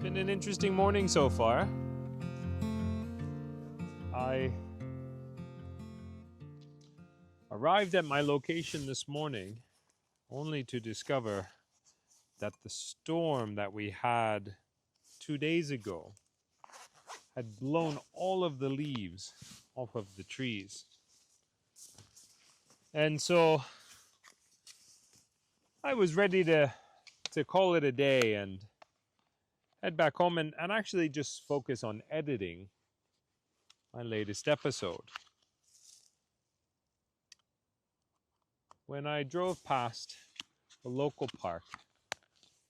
Been an interesting morning so far. I arrived at my location this morning only to discover that the storm that we had 2 days ago had blown all of the leaves off of the trees. And so I was ready to call it a day and head back home and actually just focus on editing my latest episode. When I drove past a local park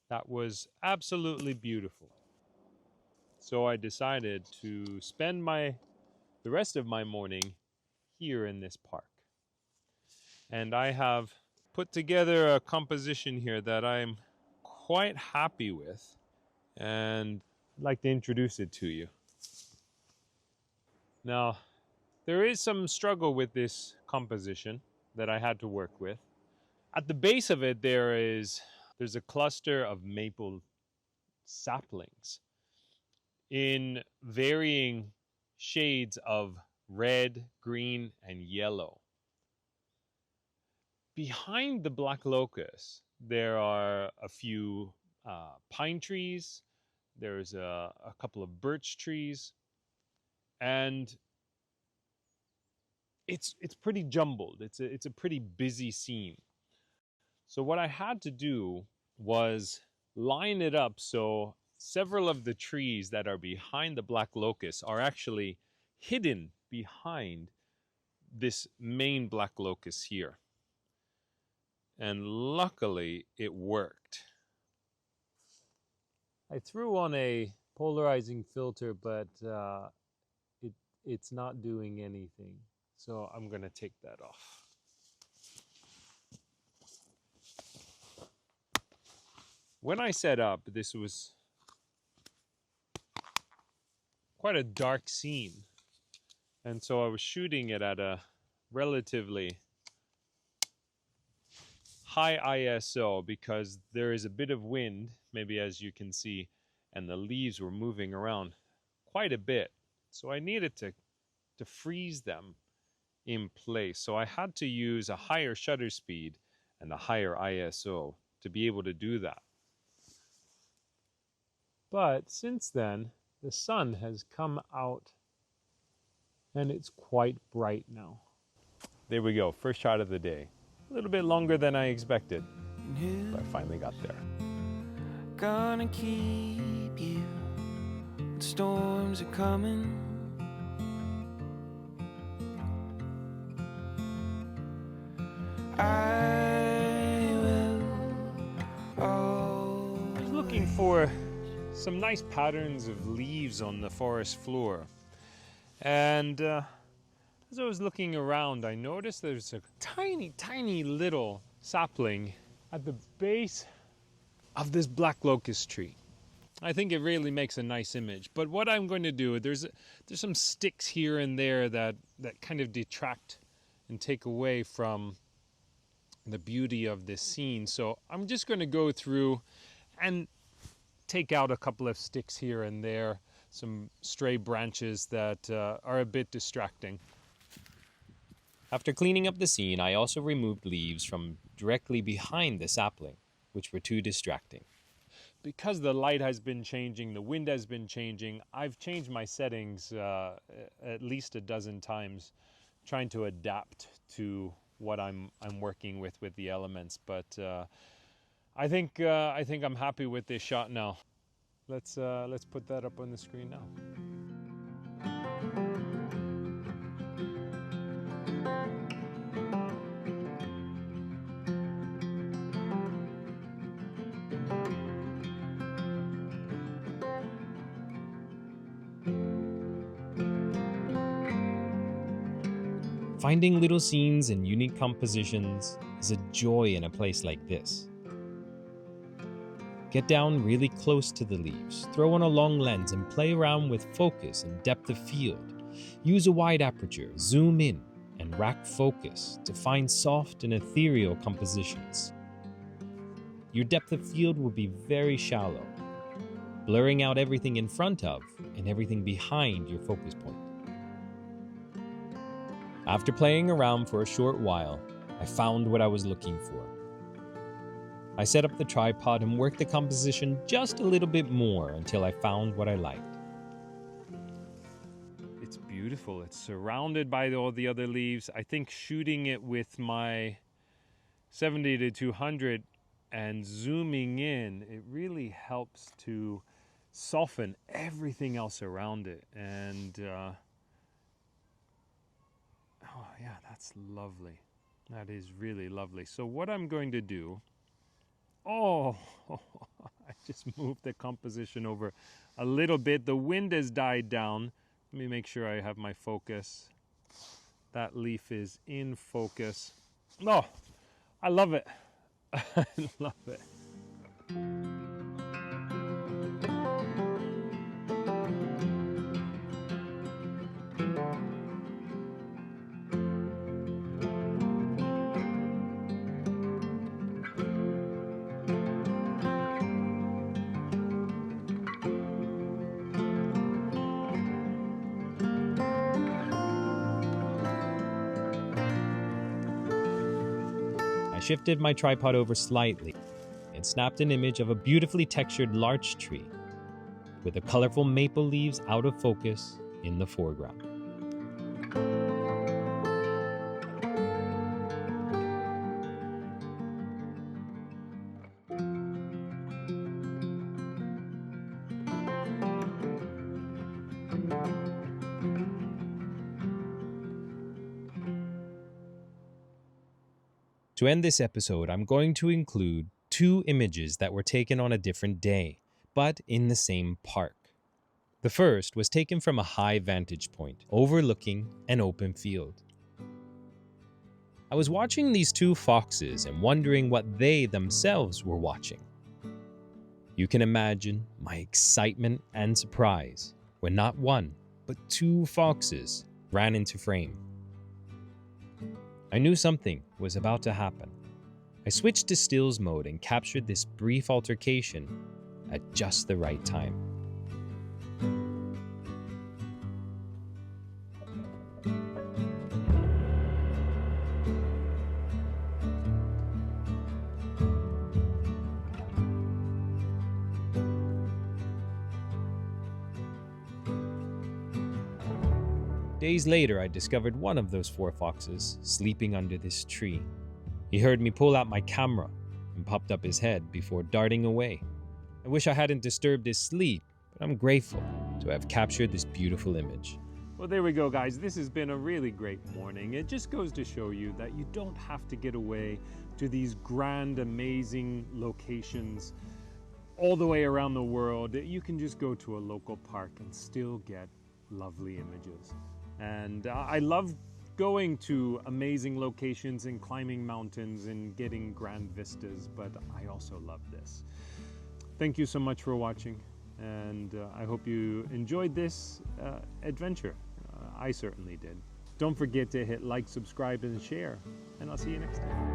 that was absolutely beautiful, so I decided to spend the rest of my morning here in this park. And I have put together a composition here that I'm quite happy with, and I'd like to introduce it to you. Now, there is some struggle with this composition that I had to work with. At the base of it, there's a cluster of maple saplings in varying shades of red, green, and yellow. Behind the black locust, there are a few pine trees, there's a couple of birch trees, and it's pretty jumbled. It's a pretty busy scene. So what I had to do was line it up so several of the trees that are behind the black locust are actually hidden behind this main black locust here. And luckily it worked. I threw on a polarizing filter, but it's not doing anything. So I'm going to take that off. When I set up, this was quite a dark scene. And so I was shooting it at a relatively high ISO because there is a bit of wind, maybe as you can see, and the leaves were moving around quite a bit. So I needed to freeze them in place. So I had to use a higher shutter speed and a higher ISO to be able to do that. But since then, the sun has come out and it's quite bright now. There we go, first shot of the day. A little bit longer than I expected, but I finally got there. Gonna keep you when storms are coming. I was looking for some nice patterns of leaves on the forest floor. And as I was looking around, I noticed there's a tiny little sapling at the base of this black locust tree. I think it really makes a nice image. But what I'm going to do, there's some sticks here and there that kind of detract and take away from the beauty of this scene. So I'm just going to go through and take out a couple of sticks here and there, some stray branches that are a bit distracting. After cleaning up the scene, I also removed leaves from directly behind the sapling, which were too distracting. Because the light has been changing, the wind has been changing, I've changed my settings at least a dozen times, trying to adapt to what I'm working with the elements. But I think I'm happy with this shot now. Let's put that up on the screen now. Finding little scenes and unique compositions is a joy in a place like this. Get down really close to the leaves, throw on a long lens and play around with focus and depth of field. Use a wide aperture, zoom in, and rack focus to find soft and ethereal compositions. Your depth of field will be very shallow. blurring out everything in front of and everything behind your focus point. After playing around for a short while, I found what I was looking for. I set up the tripod and worked the composition just a little bit more until I found what I liked. It's beautiful. It's surrounded by all the other leaves. I think shooting it with my 70 to 200 and zooming in, it really helps to soften everything else around it. And oh yeah, that's lovely. That is really lovely. So what I'm going to do, I just moved the composition over a little bit. The wind has died down. Let me make sure I have my focus. That leaf is in focus. Oh, I love it. I love it. I shifted my tripod over slightly and snapped an image of a beautifully textured larch tree with the colorful maple leaves out of focus in the foreground. To end this episode, I'm going to include 2 images that were taken on a different day, but in the same park. The first was taken from a high vantage point, overlooking an open field. I was watching these 2 foxes and wondering what they themselves were watching. You can imagine my excitement and surprise when not 1, but 2 foxes ran into frame. I knew something was about to happen. I switched to stills mode and captured this brief altercation at just the right time. Days later, I discovered one of those 4 foxes sleeping under this tree. He heard me pull out my camera and popped up his head before darting away. I wish I hadn't disturbed his sleep, but I'm grateful to have captured this beautiful image. Well, there we go, guys. This has been a really great morning. It just goes to show you that you don't have to get away to these grand, amazing locations all the way around the world. You can just go to a local park and still get lovely images. And I love going to amazing locations and climbing mountains and getting grand vistas, but I also love this. Thank you so much for watching, and I hope you enjoyed this adventure. I certainly did. Don't forget to hit like, subscribe, and share, and I'll see you next time.